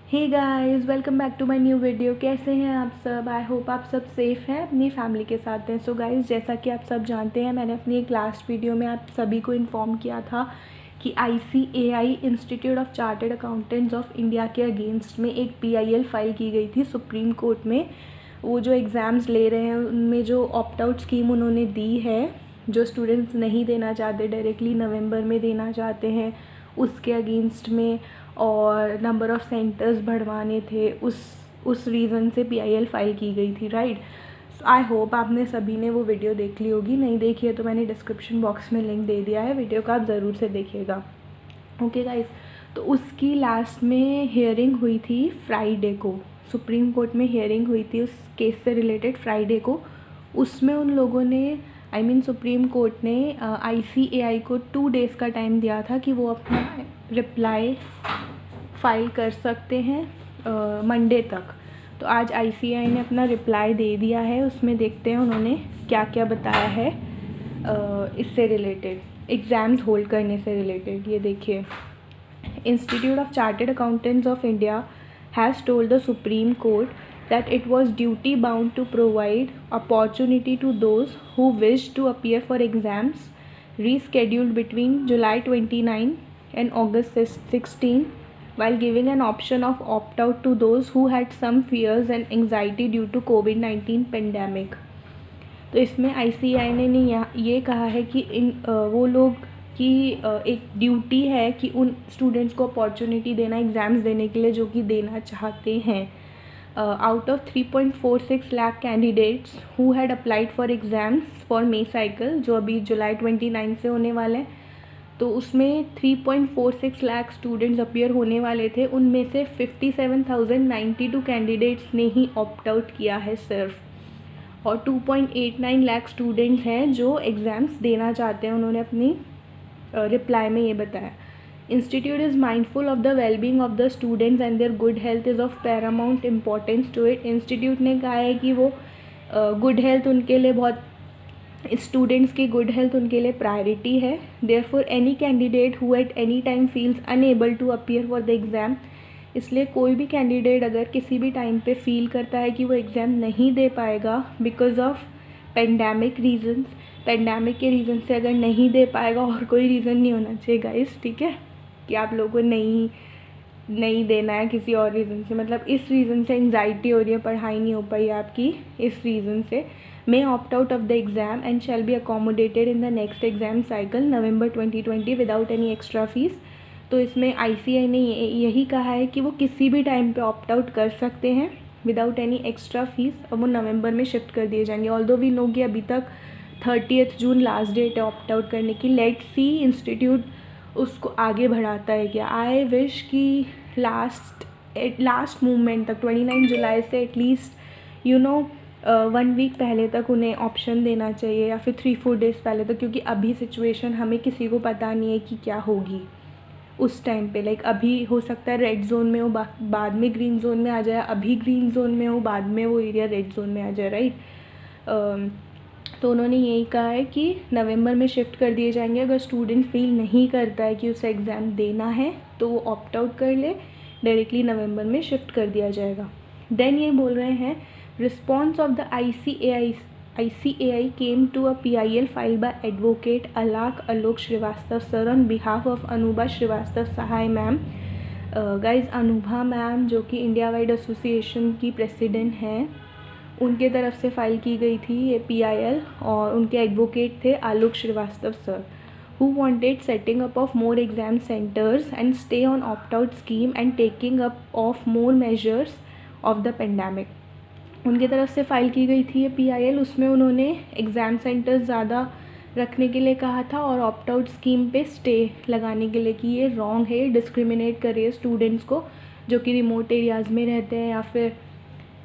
Hey guys, welcome back to my new video. कैसे हैं आप सब? आई होप आप सब सेफ़ हैं, अपनी फैमिली के साथ हैं। सो गाइस, जैसा कि आप सब जानते हैं, मैंने अपनी एक लास्ट वीडियो में आप सभी को इन्फॉर्म किया था कि ICAI institute of chartered accountants of India के अगेंस्ट में एक PIL फाइल की गई थी सुप्रीम कोर्ट में। वो जो एग्ज़ाम्स ले रहे हैं उनमें जो ऑप्ट आउट स्कीम उन्होंने दी है, जो स्टूडेंट्स नहीं देना चाहते, डायरेक्टली नवंबर में देना चाहते हैं, उसके अगेंस्ट में, और नंबर ऑफ़ सेंटर्स बढ़वाने थे, उस रीज़न से PIL फाइल की गई थी, राइट। आई होप आपने सभी ने वो वीडियो देख ली होगी। नहीं देखी है तो मैंने डिस्क्रिप्शन बॉक्स में लिंक दे दिया है, वीडियो को आप ज़रूर से देखिएगा। ओके गाइस, तो उसकी लास्ट में हियरिंग हुई थी फ्राइडे को, सुप्रीम कोर्ट में हियरिंग हुई थी उस केस से रिलेटेड फ्राइडे को। उसमें उन लोगों ने सुप्रीम कोर्ट ने ICAI को 2 डेज़ का टाइम दिया था कि वो अपना रिप्लाई फाइल कर सकते हैं मंडे तक। तो आज ICAI ने अपना रिप्लाई दे दिया है। उसमें देखते हैं उन्होंने क्या क्या बताया है इससे रिलेटेड, एग्ज़ाम्स होल्ड करने से रिलेटेड। ये देखिए, Institute of Chartered Accountants of India has told the Supreme Court that it was duty bound to provide opportunity to those who wished to appear for exams rescheduled between July 29 and August 16, while giving an option of opt out to those who had some fears and anxiety due to COVID-19 pandemic। तो इसमें ICAI ने ये कहा है कि वो लोग की एक ड्यूटी है कि उन स्टूडेंट्स को अपॉर्चुनिटी देना एग्ज़ाम्स देने के लिए जो कि देना चाहते हैं। Out of 3.46 lakh candidates who had applied for exams for may cycle, जो अभी जुलाई 29 से होने वाले हैं, तो उसमें 3.46 लाख स्टूडेंट्स अपीयर होने वाले थे। उनमें से 57,092 कैंडिडेट्स ने ही ऑप्ट आउट किया है सिर्फ, और 2.89 लाख स्टूडेंट्स हैं जो एग्ज़ाम्स देना चाहते हैं। उन्होंने अपनी रिप्लाई में ये बताया, institute is mindful of the wellbeing of the students and their good health is of paramount importance to it. Institute ने कहा है कि वो गुड हेल्थ उनके लिए बहुत, स्टूडेंट्स की गुड हेल्थ उनके लिए प्रायोरिटी है। Therefore any candidate who at any time feels unable to appear for the exam, इसलिए कोई भी कैंडिडेट अगर किसी भी टाइम पे फील करता है कि वो एग्ज़ाम नहीं दे पाएगा because of pandemic reasons, pandemic के रीज़न से अगर नहीं दे पाएगा, और कोई रीज़न नहीं होना चाहिए गाइस, ठीक है, कि आप लोगों को नहीं देना है किसी और रीज़न से, मतलब इस रीज़न से एंग्जाइटी हो रही है, पढ़ाई नहीं हो पाई आपकी, इस रीज़न से may opt out of the exam and shall be accommodated in the next exam cycle November 2020 without any extra fees। तो इसमें ICAI ने यही कहा है कि वो किसी भी टाइम पे ऑप्ट आउट कर सकते हैं विदाउट एनी एक्स्ट्रा फीस, और वो नवंबर में शिफ्ट कर दिए जाएंगे। ऑल्दो वी नो कि अभी तक 30 जून लास्ट डेट है ऑप्ट आउट करने की। लेट सी इंस्टीट्यूट उसको आगे बढ़ाता है क्या। आई विश कि लास्ट मूवमेंट तक 29 जुलाई से एटलीस्ट 1 वीक पहले तक उन्हें ऑप्शन देना चाहिए, या फिर 3-4 डेज़ पहले तक, क्योंकि अभी सिचुएशन हमें किसी को पता नहीं है कि क्या होगी उस टाइम पे। लाइक अभी हो सकता है रेड जोन में हो, बाद में ग्रीन जोन में आ जाए, अभी ग्रीन जोन में हो, बाद में वो एरिया रेड जोन में आ जाए, राइट। तो उन्होंने यही कहा है कि नवंबर में शिफ्ट कर दिए जाएंगे। अगर स्टूडेंट फील नहीं करता है कि उसे एग्ज़ाम देना है तो वो ऑप्ट आउट कर ले, डायरेक्टली नवंबर में शिफ्ट कर दिया जाएगा। देन ये बोल रहे हैं, response of the ICAI came to a PIL filed by Advocate Alok Srivastava sir on behalf of Anubha Srivastava Sahai ma'am. Guys, Anubha ma'am जो कि इंडिया वाइड एसोसिएशन की प्रेसिडेंट हैं, उनके तरफ से फ़ाइल की गई थी ये PIL, और उनके एडवोकेट थे Alok Srivastava sir, who wanted setting up of more exam centers and stay on opt-out scheme and taking up of more measures of the pandemic। उनके तरफ से फ़ाइल की गई थी ये PIL। उसमें उन्होंने एग्ज़ाम सेंटर्स ज़्यादा रखने के लिए कहा था और ऑप्ट आउट स्कीम पे स्टे लगाने के लिए, कि ये रॉन्ग है, डिस्क्रिमिनेट कर रही है स्टूडेंट्स को जो कि रिमोट एरियाज़ में रहते हैं, या फिर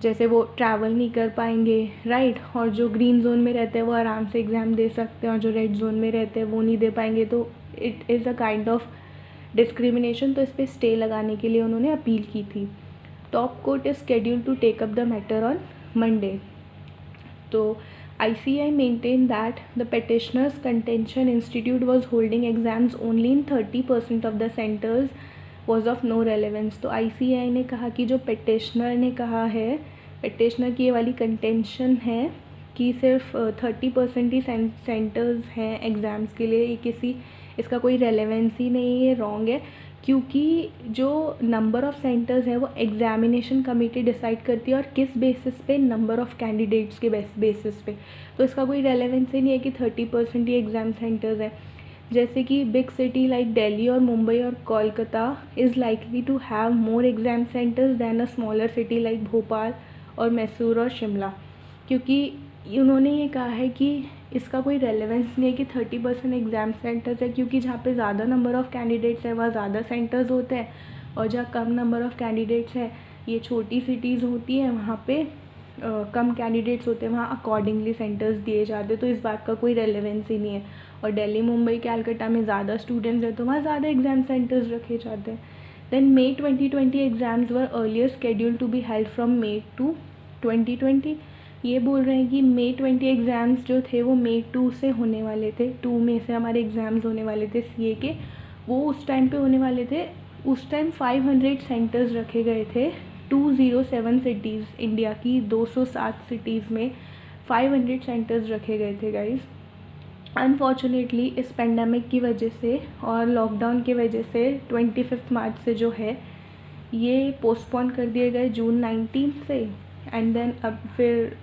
जैसे वो ट्रैवल नहीं कर पाएंगे, राइट, और जो ग्रीन जोन में रहते हैं वो आराम से एग्ज़ाम दे सकते हैं, और जो रेड जोन में रहते हैं वो नहीं दे पाएंगे। तो it is a kind of discrimination. तो इस पर स्टे लगाने के लिए उन्होंने अपील की थी। Top court is scheduled to take up the matter on Monday. तो ICAI maintained that the petitioner's contention institute was holding exams only in 30% of the centers was of no relevance. तो ICAI ने कहा कि जो petitioner ने कहा है, petitioner की ये वाली कंटेंशन है कि सिर्फ 30% ही सेंटर्स हैं एग्ज़ाम्स के लिए, ये इसका कोई रेलेवेंस ही नहीं है, रॉन्ग है। क्योंकि जो नंबर ऑफ़ सेंटर्स है वो एग्ज़ामिनेशन कमेटी डिसाइड करती है, और किस बेसिस पे, नंबर ऑफ़ कैंडिडेट्स के बेसिस पे। तो इसका कोई रेलेवेंस ही नहीं है कि 30% ही एग्ज़ाम सेंटर्स हैं। जैसे कि बिग सिटी लाइक दिल्ली और मुंबई और Kolkata is likely to have more exam centres than a smaller city like Bhopal और मैसूर और शिमला। क्योंकि उन्होंने ये कहा है कि इसका कोई रेलेवेंस नहीं है कि 30% एग्ज़ाम सेंटर्स है, क्योंकि जहाँ पे ज़्यादा नंबर ऑफ़ कैंडिडेट्स है वहाँ ज़्यादा सेंटर्स होते हैं, और जहाँ कम नंबर ऑफ़ कैंडिडेट्स है, ये छोटी सिटीज़ होती हैं, वहाँ पे कम कैंडिडेट्स होते हैं, वहाँ अकॉर्डिंगली सेंटर्स दिए जाते हैं। तो इस बात का कोई रेलेवेंस ही नहीं है। और दिल्ली, मुंबई, कैलकाटा में ज़्यादा स्टूडेंट्स हैं तो वहाँ ज़्यादा एग्ज़ाम सेंटर्स रखे जाते हैं। Then May 2020 exams were earlier schedule to be held from May to 2020। ये बोल रहे हैं कि May 20 एग्ज़ाम्स जो थे वो May 2 से होने वाले थे, 2 में से हमारे एग्ज़ाम्स होने वाले थे CA के, वो उस टाइम पे होने वाले थे। उस टाइम 500 सेंटर्स रखे गए थे, 207 सिटीज़, इंडिया की 207 सिटीज़ में 500 सेंटर्स रखे गए थे गाइज़। अनफॉर्चुनेटली इस पेंडेमिक की वजह से और लॉकडाउन की वजह से 25 मार्च से जो है ये पोस्टपोन कर दिए गए जून 19 से, एंड देन अब फिर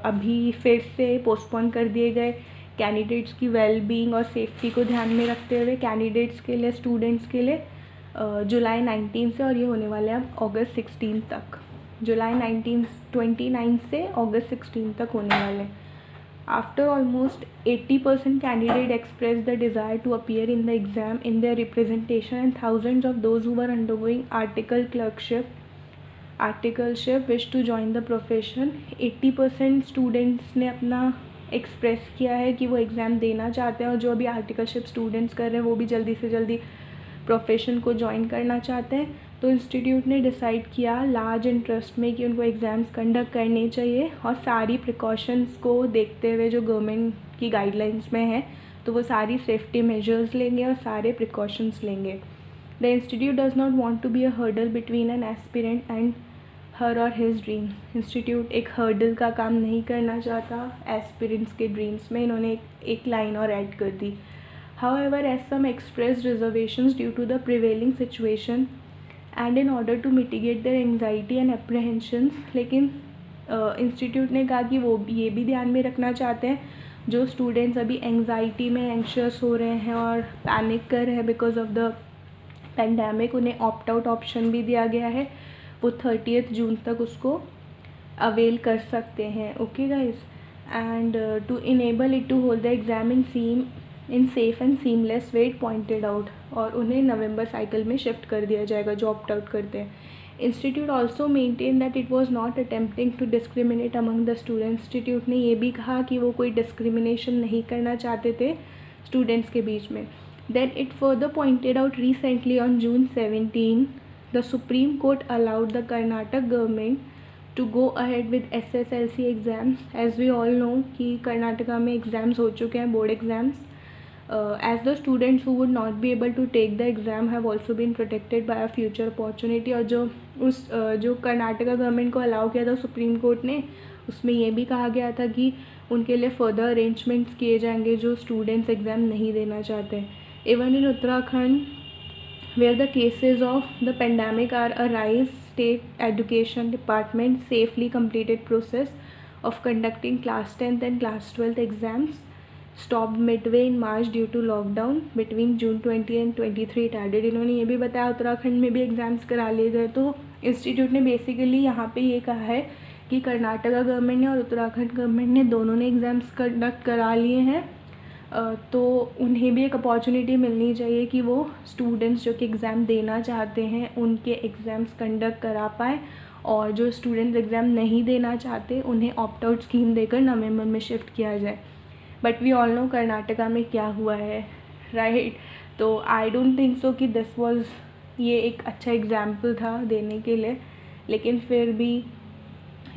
अभी फिर से पोस्टपोन कर दिए गए कैंडिडेट्स की वेलबींग और सेफ्टी को ध्यान में रखते हुए, कैंडिडेट्स के लिए, स्टूडेंट्स के लिए जुलाई 19 से, और ये होने वाले हैं अब अगस्त 16 तक। जुलाई 29 से अगस्त 16 तक होने वाले हैं। After almost 80% candidate expressed the desire to appear in the exam in their representation, and thousands of those who were undergoing articleship wish to join the profession। 80% students ने अपना एक्सप्रेस किया है कि वो एग्ज़ाम देना चाहते हैं, और जो अभी आर्टिकलशिप स्टूडेंट्स कर रहे हैं वो भी जल्दी से जल्दी प्रोफेशन को ज्वाइन करना चाहते हैं। तो इंस्टीट्यूट ने डिसाइड किया लार्ज इंटरेस्ट में कि उनको एग्ज़ाम्स कंडक्ट करने चाहिए, और सारी प्रिकॉशंस को देखते हुए जो गवर्नमेंट की गाइडलाइंस में है, तो वो सारी सेफ्टी मेजर्स लेंगे और सारे प्रिकॉशंस लेंगे। The institute does not want to be a hurdle between an aspirant and her और हिज ड्रीम। इंस्टीट्यूट एक हर्डल का काम नहीं करना चाहता एस्पिरेंट्स के ड्रीम्स में। इन्होंने एक लाइन और ऐड कर दी। However, as some expressed reservations due to the prevailing situation and in order to mitigate their anxiety and apprehensions, लेकिन इंस्टीट्यूट ने कहा कि वो ये भी ध्यान में रखना चाहते हैं जो स्टूडेंट्स अभी एंग्जाइटी में एंक्शस हो रहे हैं और पैनिक कर रहे हैं बिकॉज ऑफ द पेंडेमिक, उन्हें ऑप्ट आउट ऑप्शन भी दिया गया है। वो 30 जून तक उसको अवेल कर सकते हैं। Okay guys, and to enable it to hold the exam in safe and seamless way it pointed out, और उन्हें नवंबर साइकिल में शिफ्ट कर दिया जाएगा जो ऑप्ट आउट करते हैं। Institute also maintain that it was not attempting to discriminate among the student. Institute ने ये भी कहा कि वो कोई डिस्क्रिमिनेशन नहीं करना चाहते थे स्टूडेंट्स के बीच में। Then it further pointed out recently on June 17 the supreme court allowed the Karnataka government to go ahead with SSLC exams. As we all know कि कर्नाटका में एग्ज़ाम्स हो चुके हैं, board exams. As the students who would not be able to take the exam have also been protected by a future opportunity। और जो Karnataka government को allow किया था सुप्रीम कोर्ट ने, उसमें ये भी कहा गया था कि उनके लिए फर्दर अरेंजमेंट्स किए जाएंगे जो स्टूडेंट्स एग्ज़ाम नहीं देना चाहते। Even in Uttarakhand where the cases of the pandemic are arise, state education department safely completed process of conducting class 10th and class 12th exams stopped midway in March due to lockdown between June 20 and 23 it added। इन्होंने ये भी बताया उत्तराखंड में भी exams करा लिए गए। तो इंस्टीट्यूट ने बेसिकली यहाँ पे ये कहा है कि कर्नाटका गवर्नमेंट ने और उत्तराखंड गवर्नमेंट ने दोनों ने एग्ज़ाम्स कंडक्ट करा लिए हैं, तो उन्हें भी एक अपॉर्चुनिटी मिलनी चाहिए कि वो स्टूडेंट्स जो कि एग्ज़ाम देना चाहते हैं उनके एग्ज़ाम्स कंडक्ट करा पाएँ, और जो स्टूडेंट्स एग्ज़ाम नहीं देना चाहते उन्हें ऑप्ट आउट स्कीम देकर नवंबर में शिफ्ट किया जाए। But we all know Karnataka में क्या हुआ है, राइट। तो आई डोंट थिंक सो कि दिस वाज ये एक अच्छा एग्जाम्पल था देने के लिए, लेकिन फिर भी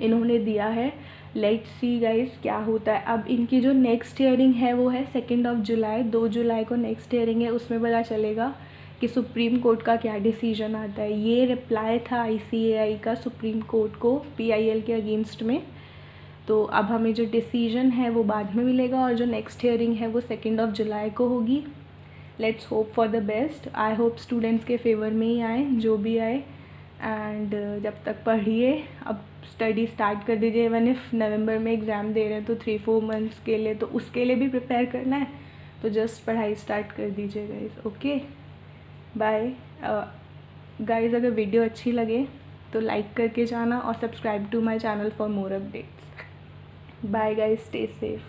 इन्होंने दिया है। लेट्स सी गाइस क्या होता है। अब इनकी जो नेक्स्ट हियरिंग है वो है 2 जुलाई, 2 जुलाई को नेक्स्ट हियरिंग है। उसमें पता चलेगा कि सुप्रीम कोर्ट का क्या डिसीजन आता है। ये रिप्लाई था ICAI का सुप्रीम कोर्ट को PIL के अगेंस्ट में। तो अब हमें जो डिसीजन है वो बाद में मिलेगा, और जो नेक्स्ट हियरिंग है वो 2 जुलाई को होगी। Let's hope for the best. I hope students के फेवर में ही आए, जो भी आए। एंड जब तक पढ़िए, अब स्टडी स्टार्ट कर दीजिए। इवन इफ़ नवंबर में एग्ज़ाम दे रहे हैं तो 3-4 मंथ्स के लिए तो उसके लिए भी प्रिपेयर करना है, तो जस्ट पढ़ाई स्टार्ट कर दीजिए गाइज। Okay, bye guys. अगर वीडियो अच्छी लगे तो लाइक करके जाना और subscribe to my channel for more updates. Bye guys, stay safe.